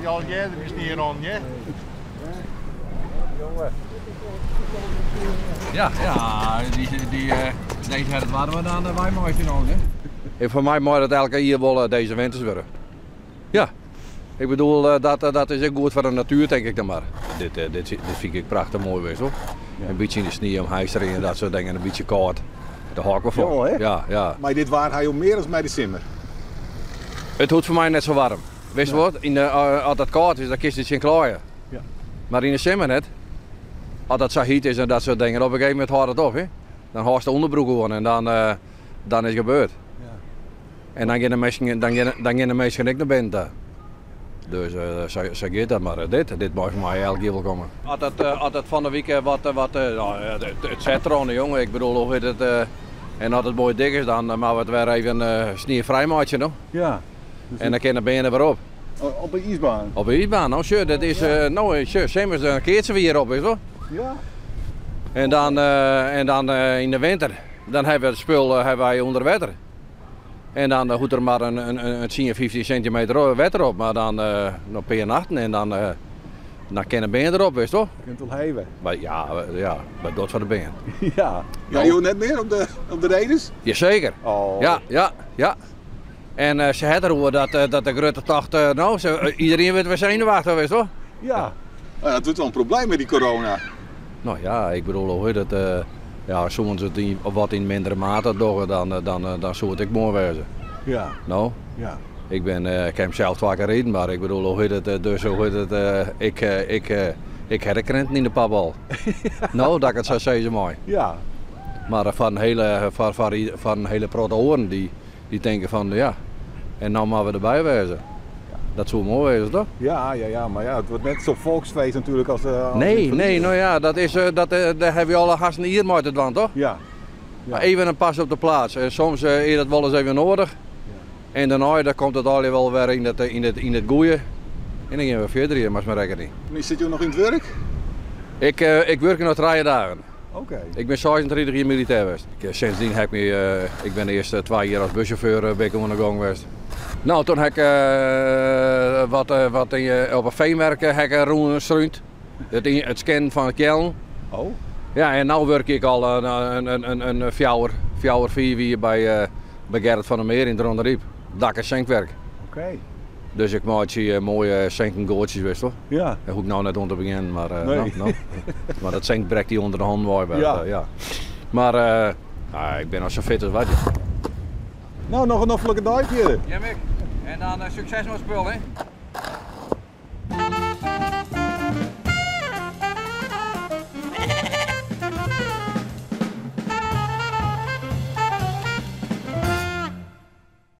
je al jij is niet rond, hè? Ja, deze het waren we dan wij mooi vinden, hè? En voor mij moet het elke jaar wel deze winters worden. Ja, ik bedoel, dat is ook goed voor de natuur, denk ik dan maar. Dit vind ik prachtig mooi wees, hoor. Ja. Een beetje in de sneeuw, omhijstering en dat soort dingen, een beetje koud. Daar hou ik wel voor. Ja, ja. Maar dit waar hij om meer dan bij de simmer? Het hoeft voor mij net zo warm. Weet je wat? Als het koud is, dan kiest het geen klaaien. Ja. Maar in de simmer net, als het zo heet is en dat soort dingen, op een gegeven moment houdt het op. Hè? Dan haast de onderbroek gewoon en dan is het gebeurd. Ja. En dan gaan de mensen niet naar binnen. Dus zo gaat dat maar. Dit mag voor mij elke keer wel komen. Als het van de week het zet er jongen. Ik bedoel, hoe heet het, en als het mooi dik is, dan maken we het weer even een sneeuwvrijmaatje nog. Ja. Dus en dan kunnen de benen weer op. Op een ijsbaan? Op een ijsbaan, nou sure, dat is, simmers een keertje weer op, is toch? Ja. En dan in de winter, dan hebben we het spul wij onder water. En dan hoeft er maar een 10, 15 centimeter water op, maar dan nog per nachten en dan kunnen de benen erop, weet je toch? Je kunt wel heven. Ja, bij dat van de benen. Ja. Ja, je net meer op de redens? Jazeker. Oh. Ja. En ze hadden erover dat de grote tocht, iedereen werd weer zenuwachtig, weet je toch? Ja. Dat wordt wel een probleem met die corona. Nou ja, ik bedoel, hoe heet het, soms het wat in mindere mate doen, dan zou het ik mooi wezen. Ja. Nou? Ja. Ik heb hem zelf vaker gereden, maar ik bedoel, hoe heet het, dus hoe heet het, ik heb de krenten in de papbal. Nou, dat ik het zo zeggen mooi. Ja. Maar van hele protte oren die denken van, ja, en nou maar we erbij wezen. Dat zou mooi wezen, toch? Ja, maar ja, het wordt net zo'n volksfeest natuurlijk als... Nee, nou ja, daar heb je alle gasten hier maar het van, toch? Ja. Maar even een pas op de plaats. Soms is dat wel eens even nodig. Ja. En daarna komt het al wel weer in het goeie. En dan gaan we verder hier, maar rekken niet. Zit je nog in het werk? Ik werk nog 3 dagen. Oké. Ik ben 36 jaar militair geweest. Sindsdien heb ik ben de eerste 2 jaar als buschauffeur aan de gang geweest. Nou, toen heb ik op een veenwerk gestruind. Het scannen van het kjelm. Oh. Ja, en nu werk ik al een 4 wie bij Gerrit van der Meer in de Ronde-Riep. Dak- en schenkwerk. Oké. Dus ik maak je mooie schenkengootjes, weet je toch? Ja. Dat hoef ik nou net om te beginnen, maar, nee. Maar dat schenk breekt die onder de hand mooi. Ja. Maar ik ben al zo fit als wat. Nou, nog een hoffelijke duikje. Ja, Mick. En dan succes met het spul, hè?